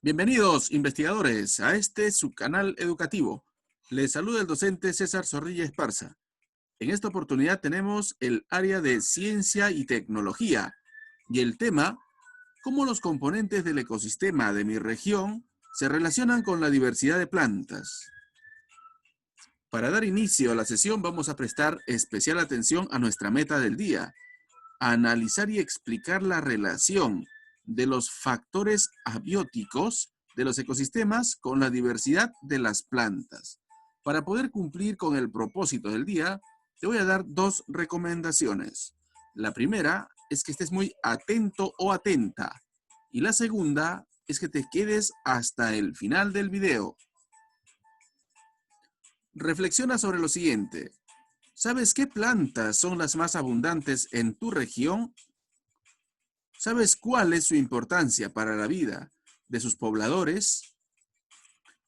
Bienvenidos, investigadores, a este su canal educativo. Les saluda el docente César Zorrilla Esparza. En esta oportunidad tenemos el área de ciencia y tecnología y el tema, cómo los componentes del ecosistema de mi región se relacionan con la diversidad de plantas. Para dar inicio a la sesión vamos a prestar especial atención a nuestra meta del día, analizar y explicar la relación de los factores abióticos de los ecosistemas con la diversidad de las plantas. Para poder cumplir con el propósito del día, te voy a dar dos recomendaciones. La primera es que estés muy atento o atenta. Y la segunda es que te quedes hasta el final del video. Reflexiona sobre lo siguiente. ¿Sabes qué plantas son las más abundantes en tu región? ¿Sabes cuál es su importancia para la vida de sus pobladores?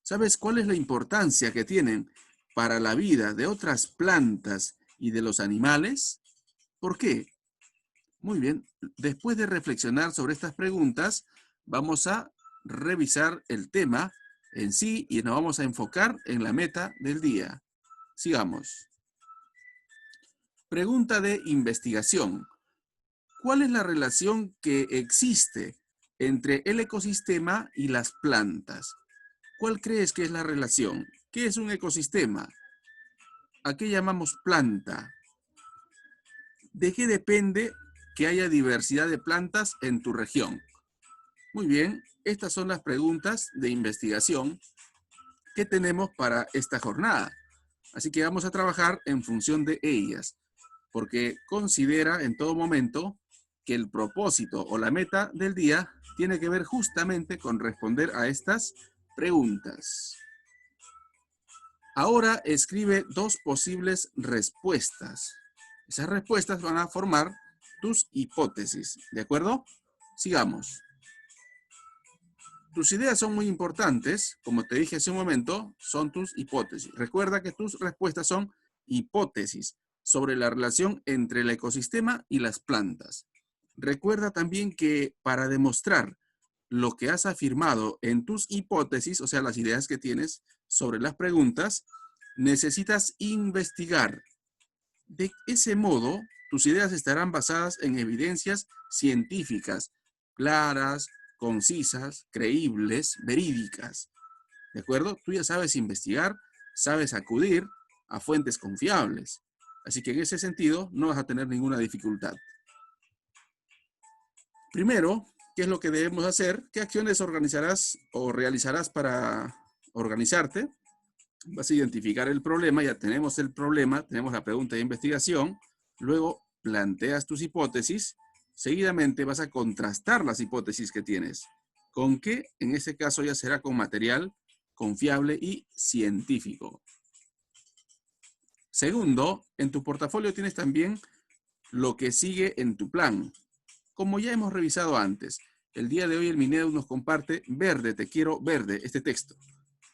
¿Sabes cuál es la importancia que tienen para la vida de otras plantas y de los animales? ¿Por qué? Muy bien, después de reflexionar sobre estas preguntas, vamos a revisar el tema en sí y nos vamos a enfocar en la meta del día. Sigamos. Pregunta de investigación. ¿Cuál es la relación que existe entre el ecosistema y las plantas? ¿Cuál crees que es la relación? ¿Qué es un ecosistema? ¿A qué llamamos planta? ¿De qué depende que haya diversidad de plantas en tu región? Muy bien, estas son las preguntas de investigación que tenemos para esta jornada. Así que vamos a trabajar en función de ellas, porque considera en todo momento que el propósito o la meta del día tiene que ver justamente con responder a estas preguntas. Ahora escribe dos posibles respuestas. Esas respuestas van a formar tus hipótesis, ¿de acuerdo? Sigamos. Tus ideas son muy importantes, como te dije hace un momento, son tus hipótesis. Recuerda que tus respuestas son hipótesis sobre la relación entre el ecosistema y las plantas. Recuerda también que para demostrar lo que has afirmado en tus hipótesis, o sea, las ideas que tienes sobre las preguntas, necesitas investigar. De ese modo, tus ideas estarán basadas en evidencias científicas, claras, concisas, creíbles, verídicas. ¿De acuerdo? Tú ya sabes investigar, sabes acudir a fuentes confiables. Así que en ese sentido no vas a tener ninguna dificultad. Primero, ¿qué es lo que debemos hacer? ¿Qué acciones organizarás o realizarás para organizarte? Vas a identificar el problema, ya tenemos el problema, tenemos la pregunta de investigación, luego planteas tus hipótesis, seguidamente vas a contrastar las hipótesis que tienes. ¿Con qué? En este caso ya será con material confiable y científico. Segundo, en tu portafolio tienes también lo que sigue en tu plan. Como ya hemos revisado antes, el día de hoy el Minedu nos comparte verde, te quiero verde, este texto.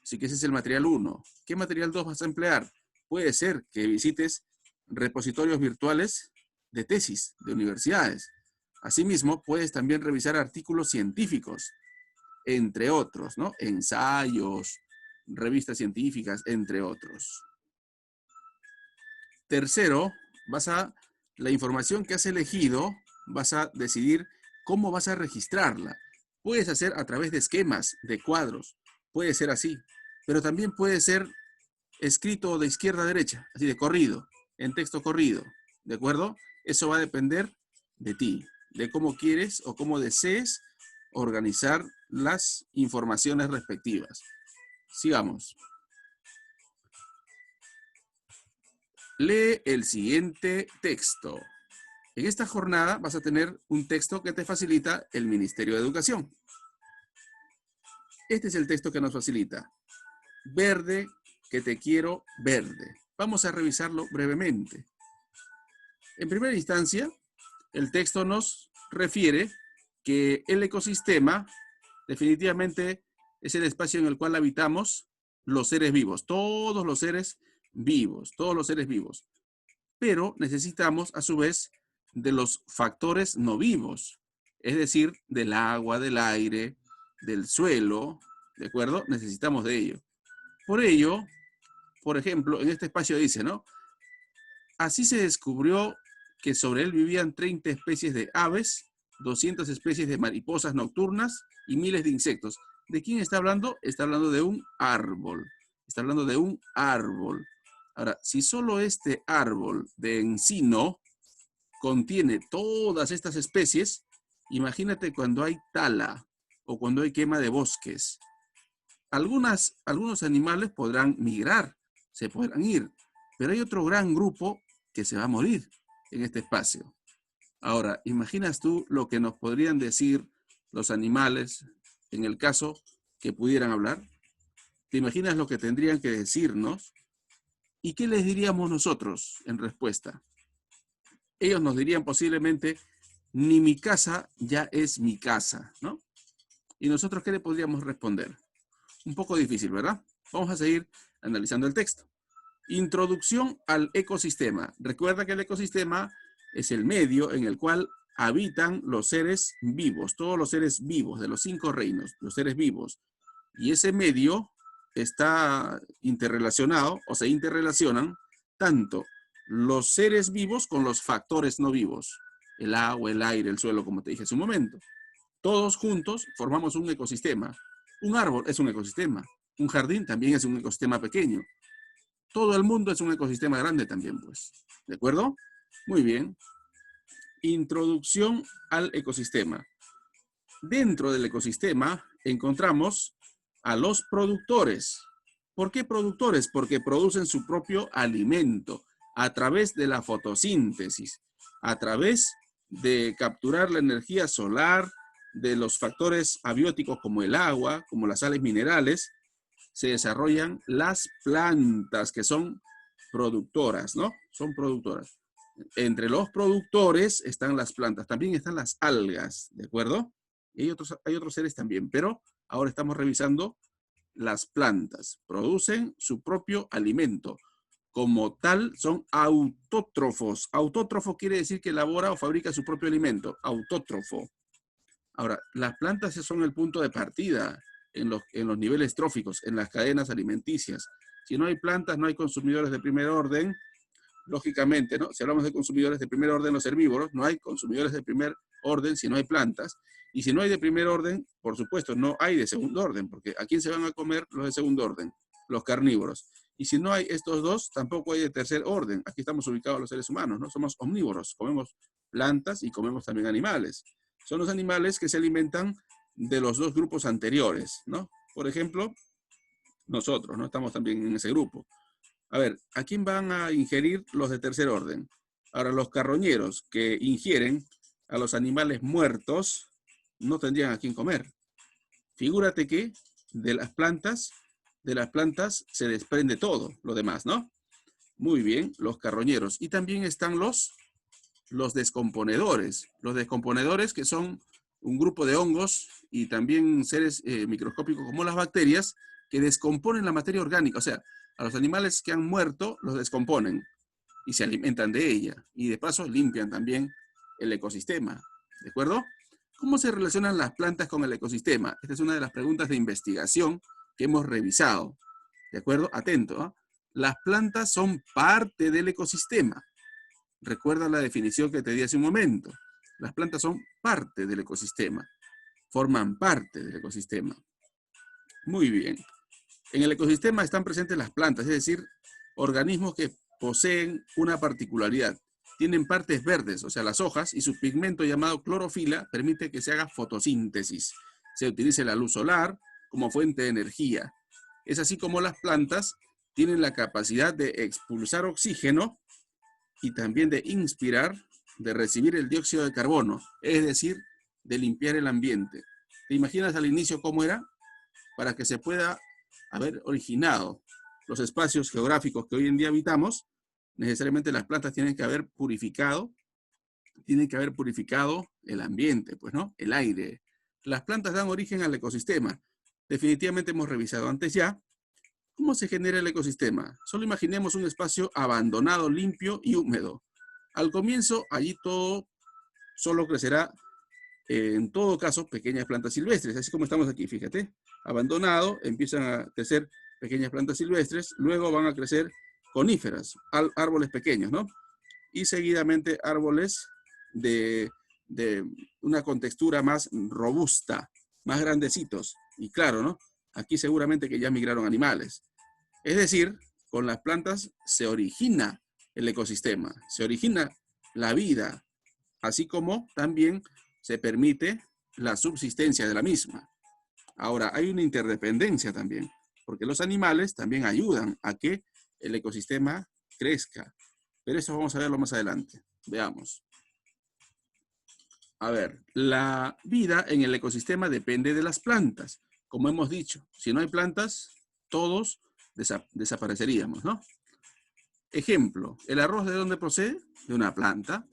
Así que ese es el material 1. ¿Qué material 2 vas a emplear? Puede ser que visites repositorios virtuales de tesis de universidades. Asimismo, puedes también revisar artículos científicos, entre otros, ¿no? Ensayos, revistas científicas, entre otros. Tercero, la información que has elegido, vas a decidir cómo vas a registrarla. Puedes hacer a través de esquemas, de cuadros, puede ser así, pero también puede ser escrito de izquierda a derecha, así de corrido, en texto corrido, ¿de acuerdo? Eso va a depender de ti, de cómo quieres o cómo desees organizar las informaciones respectivas. Sigamos. Lee el siguiente texto. En esta jornada vas a tener un texto que te facilita el Ministerio de Educación. Este es el texto que nos facilita. Verde, que te quiero verde. Vamos a revisarlo brevemente. En primera instancia, el texto nos refiere que el ecosistema definitivamente es el espacio en el cual habitamos los seres vivos, todos los seres vivos, todos los seres vivos. Pero necesitamos, a su vez, de los factores no vivos, es decir, del agua, del aire, del suelo, ¿de acuerdo? Necesitamos de ello. Por ello, por ejemplo, en este espacio dice, ¿no? Así se descubrió que sobre él vivían 30 especies de aves, 200 especies de mariposas nocturnas y miles de insectos. ¿De quién está hablando? Está hablando de un árbol. Está hablando de un árbol. Ahora, si solo este árbol de encino contiene todas estas especies, imagínate cuando hay tala o cuando hay quema de bosques. Algunos animales podrán migrar, se podrán ir, pero hay otro gran grupo que se va a morir en este espacio. Ahora, ¿imaginas tú lo que nos podrían decir los animales en el caso que pudieran hablar? ¿Te imaginas lo que tendrían que decirnos? ¿Y qué les diríamos nosotros en respuesta? Ellos nos dirían posiblemente, ni mi casa ya es mi casa, ¿no? ¿Y nosotros qué le podríamos responder? Un poco difícil, ¿verdad? Vamos a seguir analizando el texto. Introducción al ecosistema. Recuerda que el ecosistema es el medio en el cual habitan los seres vivos, todos los seres vivos de los 5 reinos, los seres vivos. Y ese medio está interrelacionado o se interrelacionan tanto los seres vivos con los factores no vivos, el agua, el aire, el suelo, como te dije hace un momento. Todos juntos formamos un ecosistema. Un árbol es un ecosistema. Un jardín también es un ecosistema pequeño. Todo el mundo es un ecosistema grande también, pues. ¿De acuerdo? Muy bien. Introducción al ecosistema. Dentro del ecosistema encontramos a los productores. ¿Por qué productores? Porque producen su propio alimento a través de la fotosíntesis, a través de capturar la energía solar, de los factores abióticos como el agua, como las sales minerales, se desarrollan las plantas que son productoras, ¿no? Son productoras. Entre los productores están las plantas, también están las algas, ¿de acuerdo? Y hay otros seres también, pero ahora estamos revisando las plantas. Producen su propio alimento. Como tal, son autótrofos. Autótrofo quiere decir que elabora o fabrica su propio alimento. Autótrofo. Ahora, las plantas son el punto de partida en los niveles tróficos, en las cadenas alimenticias. Si no hay plantas, no hay consumidores de primer orden. Lógicamente, ¿no? Si hablamos de consumidores de primer orden, los herbívoros, no hay consumidores de primer orden si no hay plantas. Y si no hay de primer orden, por supuesto, no hay de segundo orden, porque ¿a quién se van a comer los de segundo orden? Los carnívoros. Y si no hay estos dos, tampoco hay de tercer orden. Aquí estamos ubicados los seres humanos, ¿no? Somos omnívoros, comemos plantas y comemos también animales. Son los animales que se alimentan de los dos grupos anteriores, ¿no? Por ejemplo, nosotros, ¿no? Estamos también en ese grupo. A ver, ¿a quién van a ingerir los de tercer orden? Ahora, los carroñeros que ingieren a los animales muertos no tendrían a quién comer. Figúrate que de las plantas se desprende todo lo demás, ¿no? Muy bien, los carroñeros. Y también están los descomponedores. Los descomponedores que son un grupo de hongos y también seres microscópicos como las bacterias que descomponen la materia orgánica. O sea, a los animales que han muerto los descomponen y se alimentan de ella. Y de paso limpian también el ecosistema. ¿De acuerdo? ¿Cómo se relacionan las plantas con el ecosistema? Esta es una de las preguntas de investigación que hemos revisado. ¿De acuerdo? Atento, ¿eh? Las plantas son parte del ecosistema. Recuerda la definición que te di hace un momento. Las plantas son parte del ecosistema. Forman parte del ecosistema. Muy bien. En el ecosistema están presentes las plantas, es decir, organismos que poseen una particularidad. Tienen partes verdes, o sea, las hojas, y su pigmento llamado clorofila permite que se haga fotosíntesis. Se utilice la luz solar como fuente de energía. Es así como las plantas tienen la capacidad de expulsar oxígeno y también de inspirar, de recibir el dióxido de carbono, es decir, de limpiar el ambiente. ¿Te imaginas al inicio cómo era? Para que se pueda haber originado los espacios geográficos que hoy en día habitamos, necesariamente las plantas tienen que haber purificado el ambiente, pues, ¿no? El aire. Las plantas dan origen al ecosistema. Definitivamente hemos revisado antes ya. ¿Cómo se genera el ecosistema? Solo imaginemos un espacio abandonado, limpio y húmedo. Al comienzo, allí todo solo crecerá en todo caso, pequeñas plantas silvestres, así como estamos aquí, fíjate. Abandonado, empiezan a crecer pequeñas plantas silvestres, luego van a crecer coníferas, árboles pequeños, ¿no? Y seguidamente árboles de una contextura más robusta, más grandecitos. Y claro, ¿no? Aquí seguramente que ya migraron animales. Es decir, con las plantas se origina el ecosistema, se origina la vida, así como también se permite la subsistencia de la misma. Ahora, hay una interdependencia también, porque los animales también ayudan a que el ecosistema crezca. Pero eso vamos a verlo más adelante. Veamos. A ver, la vida en el ecosistema depende de las plantas. Como hemos dicho, si no hay plantas, todos desapareceríamos, ¿no? Ejemplo, ¿el arroz de dónde procede? De una planta,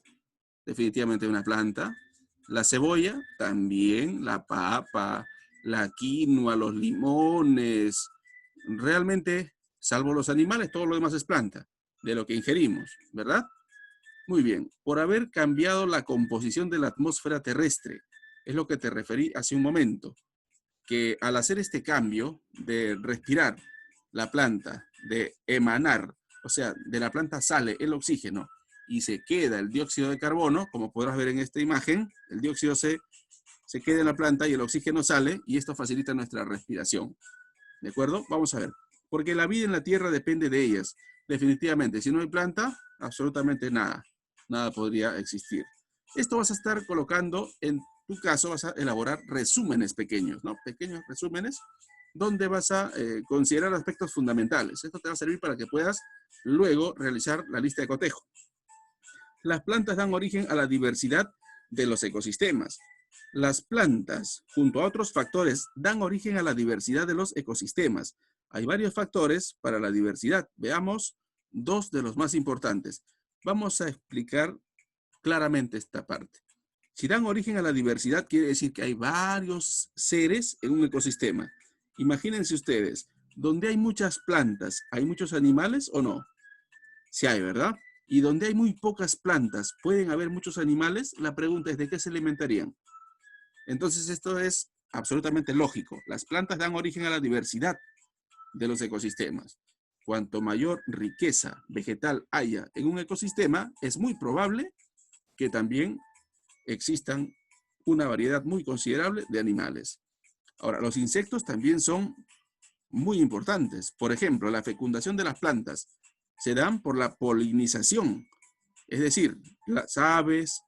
definitivamente de una planta. La cebolla, también, la papa, la quinoa, los limones. Realmente, salvo los animales, todo lo demás es planta, de lo que ingerimos, ¿verdad? Muy bien, por haber cambiado la composición de la atmósfera terrestre, es lo que te referí hace un momento, que al hacer este cambio de respirar la planta, de emanar, o sea, de la planta sale el oxígeno y se queda el dióxido de carbono, como podrás ver en esta imagen, el dióxido se queda en la planta y el oxígeno sale y esto facilita nuestra respiración. ¿De acuerdo? Vamos a ver. Porque la vida en la Tierra depende de ellas. Definitivamente, si no hay planta, absolutamente nada. Nada podría existir. Esto vas a estar colocando, en tu caso, vas a elaborar resúmenes pequeños, ¿no? Pequeños resúmenes donde vas a considerar aspectos fundamentales. Esto te va a servir para que puedas luego realizar la lista de cotejo. Las plantas dan origen a la diversidad de los ecosistemas. Las plantas, junto a otros factores, dan origen a la diversidad de los ecosistemas. Hay varios factores para la diversidad. Veamos dos de los más importantes. Vamos a explicar claramente esta parte. Si dan origen a la diversidad, quiere decir que hay varios seres en un ecosistema. Imagínense ustedes, donde hay muchas plantas, ¿hay muchos animales o no? Sí hay, ¿verdad? Y donde hay muy pocas plantas, ¿pueden haber muchos animales? La pregunta es, ¿de qué se alimentarían? Entonces esto es absolutamente lógico. Las plantas dan origen a la diversidad de los ecosistemas. Cuanto mayor riqueza vegetal haya en un ecosistema, es muy probable que también existan una variedad muy considerable de animales. Ahora, los insectos también son muy importantes. Por ejemplo, la fecundación de las plantas se dan por la polinización. Es decir, las aves,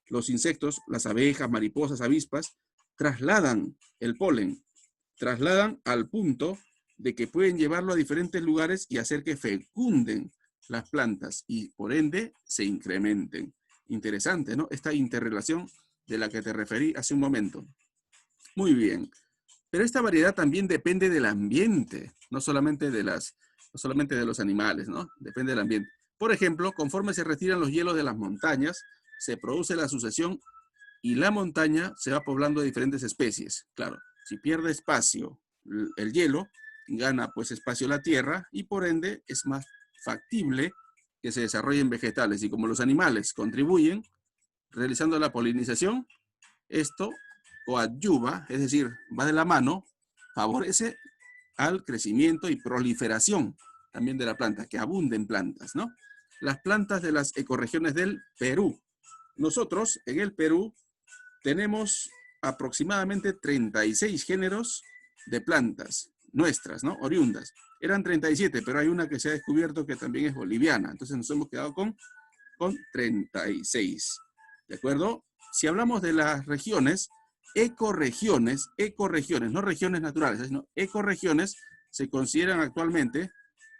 los insectos, las abejas, mariposas, avispas, trasladan el polen, trasladan al punto de que pueden llevarlo a diferentes lugares y hacer que fecunden las plantas y por ende se incrementen. Interesante, ¿no? Esta interrelación de la que te referí hace un momento. Muy bien. Pero esta variedad también depende del ambiente, no solamente de los animales, ¿no? Depende del ambiente. Por ejemplo, conforme se retiran los hielos de las montañas, se produce la sucesión y la montaña se va poblando de diferentes especies. Claro, si pierde espacio el hielo, gana pues espacio la tierra y por ende es más factible que se desarrollen vegetales. Y como los animales contribuyen realizando la polinización, esto coadyuva, es decir, va de la mano, favorece al crecimiento y proliferación también de la planta, que abunden plantas, ¿no? Las plantas de las ecorregiones del Perú. Nosotros en el Perú tenemos aproximadamente 36 géneros de plantas nuestras, ¿no? Oriundas. Eran 37, pero hay una que se ha descubierto que también es boliviana. Entonces nos hemos quedado con 36. ¿De acuerdo? Si hablamos de las regiones, ecorregiones, no regiones naturales, sino ecorregiones, se consideran actualmente,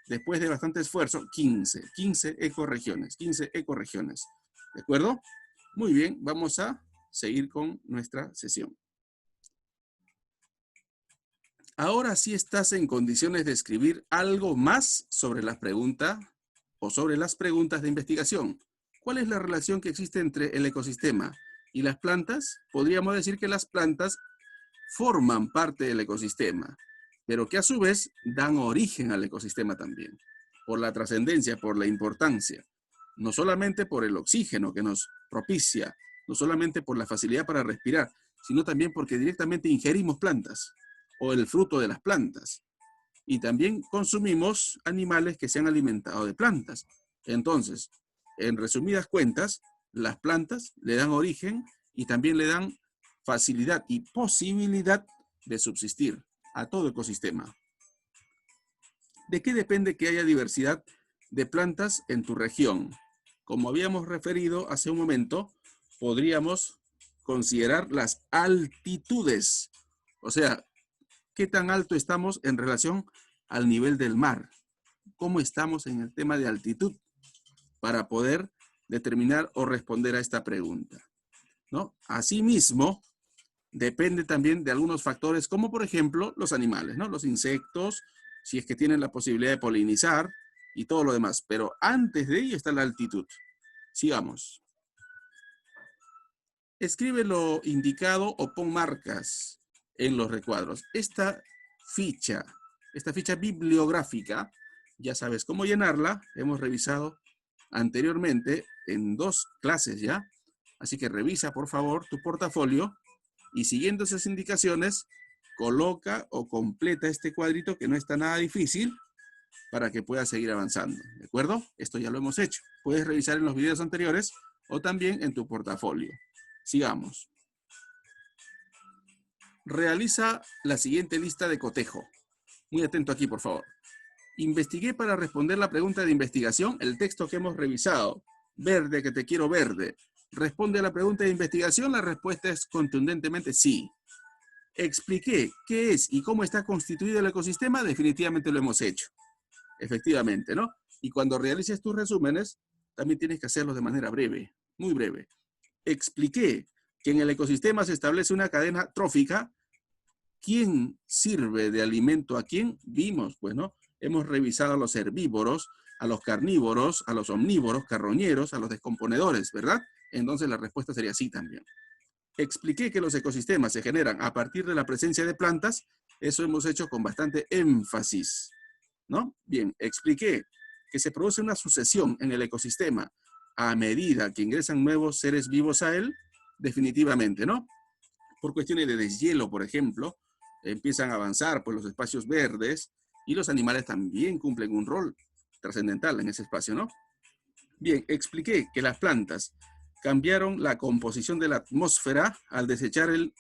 después de bastante esfuerzo, 15 ecorregiones, 15 ecorregiones. ¿De acuerdo? Muy bien, vamos a seguir con nuestra sesión. Ahora sí estás en condiciones de escribir algo más sobre la pregunta o sobre las preguntas de investigación. ¿Cuál es la relación que existe entre el ecosistema y las plantas? Podríamos decir que las plantas forman parte del ecosistema, pero que a su vez dan origen al ecosistema también, por la trascendencia, por la importancia, no solamente por el oxígeno que nos propicia no solamente por la facilidad para respirar, sino también porque directamente ingerimos plantas o el fruto de las plantas. Y también consumimos animales que se han alimentado de plantas. Entonces, en resumidas cuentas, las plantas le dan origen y también le dan facilidad y posibilidad de subsistir a todo ecosistema. ¿De qué depende que haya diversidad de plantas en tu región? Como habíamos referido hace un momento, podríamos considerar las altitudes. O sea, ¿qué tan alto estamos en relación al nivel del mar? ¿Cómo estamos en el tema de altitud? Para poder determinar o responder a esta pregunta, ¿no? Asimismo, depende también de algunos factores, como por ejemplo los animales, ¿no? Los insectos, si es que tienen la posibilidad de polinizar y todo lo demás. Pero antes de ello está la altitud. Sigamos. Escribe lo indicado o pon marcas en los recuadros. Esta ficha bibliográfica, ya sabes cómo llenarla. Hemos revisado anteriormente en 2 clases ya. Así que revisa, por favor, tu portafolio y siguiendo esas indicaciones, coloca o completa este cuadrito que no está nada difícil para que puedas seguir avanzando. ¿De acuerdo? Esto ya lo hemos hecho. Puedes revisar en los videos anteriores o también en tu portafolio. Sigamos. Realiza la siguiente lista de cotejo. Muy atento aquí, por favor. Investigué para responder la pregunta de investigación el texto que hemos revisado. Verde, que te quiero verde. ¿Responde a la pregunta de investigación? La respuesta es contundentemente sí. ¿Expliqué qué es y cómo está constituido el ecosistema? Definitivamente lo hemos hecho. Efectivamente, ¿no? Y cuando realices tus resúmenes, también tienes que hacerlos de manera breve, muy breve. Expliqué que en el ecosistema se establece una cadena trófica. ¿Quién sirve de alimento a quién? Vimos, pues, ¿no? Hemos revisado a los herbívoros, a los carnívoros, a los omnívoros, carroñeros, a los descomponedores, ¿verdad? Entonces la respuesta sería sí también. Expliqué que los ecosistemas se generan a partir de la presencia de plantas. Eso hemos hecho con bastante énfasis, ¿no? Bien, expliqué que se produce una sucesión en el ecosistema a medida que ingresan nuevos seres vivos a él, definitivamente, ¿no? Por cuestiones de deshielo, por ejemplo, empiezan a avanzar por los espacios verdes y los animales también cumplen un rol trascendental en ese espacio, ¿no? Bien, expliqué que las plantas cambiaron la composición de la atmósfera al desechar el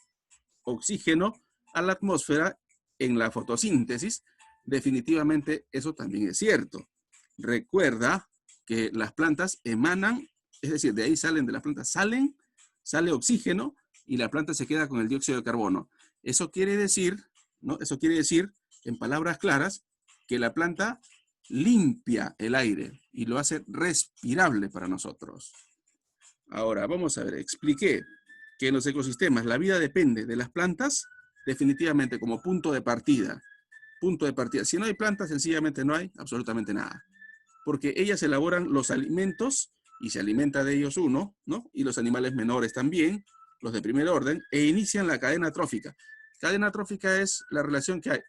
oxígeno a la atmósfera en la fotosíntesis. Definitivamente eso también es cierto. Recuerda que las plantas emanan, es decir, de ahí salen, de las plantas sale oxígeno y la planta se queda con el dióxido de carbono. Eso quiere decir, ¿no? Eso quiere decir, en palabras claras, que la planta limpia el aire y lo hace respirable para nosotros. Ahora, vamos a ver, expliqué que en los ecosistemas la vida depende de las plantas, definitivamente como punto de partida. Punto de partida. Si no hay plantas, sencillamente no hay absolutamente nada. Porque ellas elaboran los alimentos y se alimenta de ellos uno, ¿no? Y los animales menores también, los de primer orden, e inician la cadena trófica. Cadena trófica es la relación que hay.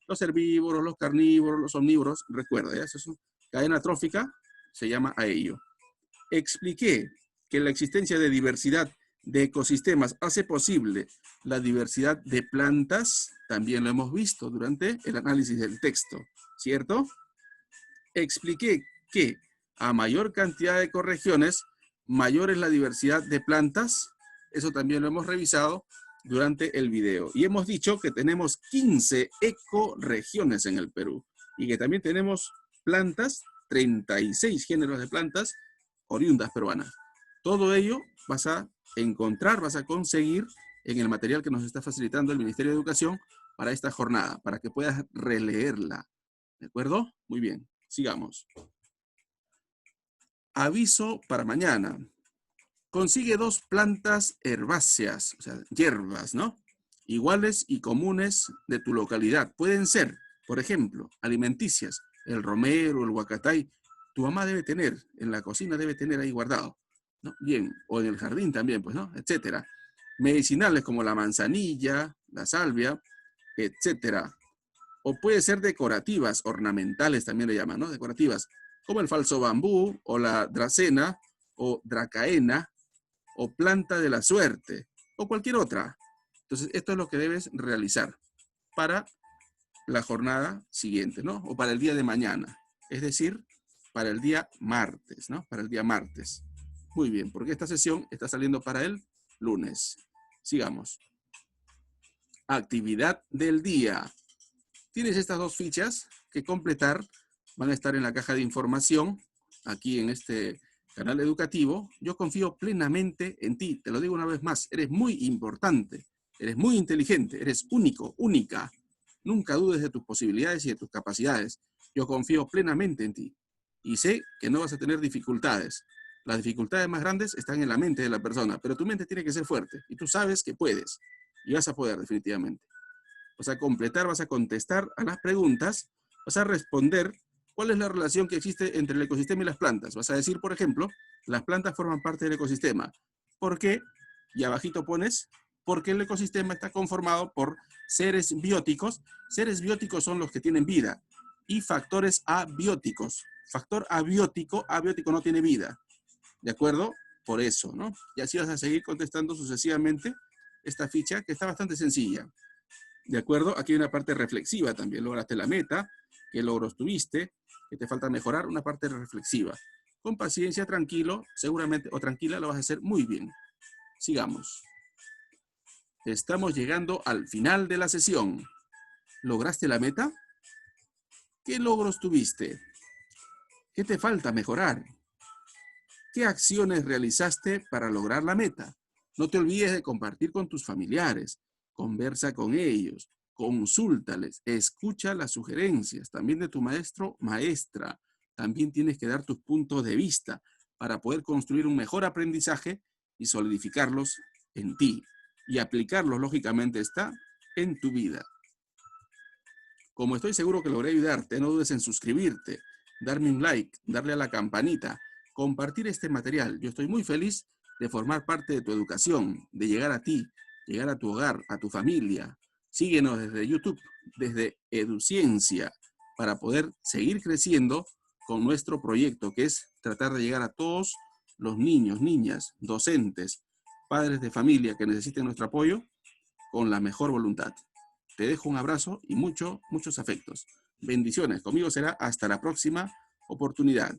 Los herbívoros, los carnívoros, los omnívoros, recuerda, ¿ya? Eso es cadena trófica, se llama a ello. Expliqué que la existencia de diversidad de ecosistemas hace posible la diversidad de plantas, también lo hemos visto durante el análisis del texto, ¿cierto? Expliqué que a mayor cantidad de ecorregiones, mayor es la diversidad de plantas, eso también lo hemos revisado durante el video. Y hemos dicho que tenemos 15 ecorregiones en el Perú y que también tenemos plantas, 36 géneros de plantas oriundas peruanas. Todo ello vas a encontrar, vas a conseguir en el material que nos está facilitando el Ministerio de Educación para esta jornada, para que puedas releerla. ¿De acuerdo? Muy bien, sigamos. Aviso para mañana. Consigue 2 plantas herbáceas, o sea, hierbas, ¿no? Iguales y comunes de tu localidad. Pueden ser, por ejemplo, alimenticias, el romero, el huacatay. Tu mamá debe tener, en la cocina debe tener ahí guardado, ¿no? Bien, o en el jardín también, pues, ¿no? Etcétera. Medicinales como la manzanilla, la salvia, etcétera. O puede ser decorativas, ornamentales también le llaman, ¿no? Decorativas, como el falso bambú, o la dracena, o dracaena, o planta de la suerte, o cualquier otra. Entonces, esto es lo que debes realizar para la jornada siguiente, ¿no? O para el día de mañana. Es decir, para el día martes, ¿no? Para el día martes. Muy bien, porque esta sesión está saliendo para el lunes. Sigamos. Actividad del día. Tienes estas dos fichas que completar. Van a estar en la caja de información, aquí en este canal educativo. Yo confío plenamente en ti. Te lo digo una vez más. Eres muy importante. Eres muy inteligente. Eres único, única. Nunca dudes de tus posibilidades y de tus capacidades. Yo confío plenamente en ti. Y sé que no vas a tener dificultades. Las dificultades más grandes están en la mente de la persona, pero tu mente tiene que ser fuerte. Y tú sabes que puedes. Y vas a poder, definitivamente. Vas a completar, vas a contestar a las preguntas, vas a responder cuál es la relación que existe entre el ecosistema y las plantas. Vas a decir, por ejemplo, las plantas forman parte del ecosistema. ¿Por qué? Y abajito pones, porque el ecosistema está conformado por seres bióticos. Seres bióticos son los que tienen vida. Y factores abióticos. Factor abiótico no tiene vida. ¿De acuerdo? Por eso, ¿no? Y así vas a seguir contestando sucesivamente esta ficha, que está bastante sencilla. ¿De acuerdo? Aquí hay una parte reflexiva también. Lograste la meta, qué logros tuviste, que te falta mejorar, una parte reflexiva. Con paciencia, tranquilo, seguramente, o tranquila, lo vas a hacer muy bien. Sigamos. Estamos llegando al final de la sesión. ¿Lograste la meta? ¿Qué logros tuviste? ¿Qué te falta mejorar? ¿Qué acciones realizaste para lograr la meta? No te olvides de compartir con tus familiares. Conversa con ellos. Consúltales. Escucha las sugerencias también de tu maestro, maestra. También tienes que dar tus puntos de vista para poder construir un mejor aprendizaje y solidificarlos en ti. Y aplicarlos, lógicamente, está en tu vida. Como estoy seguro que logré ayudarte, no dudes en suscribirte, darme un like, darle a la campanita, compartir este material. Yo estoy muy feliz de formar parte de tu educación, de llegar a ti, llegar a tu hogar, a tu familia. Síguenos desde YouTube, desde EduCiencia, para poder seguir creciendo con nuestro proyecto, que es tratar de llegar a todos los niños, niñas, docentes, padres de familia que necesiten nuestro apoyo con la mejor voluntad. Te dejo un abrazo y muchos afectos. Bendiciones. Conmigo será hasta la próxima oportunidad.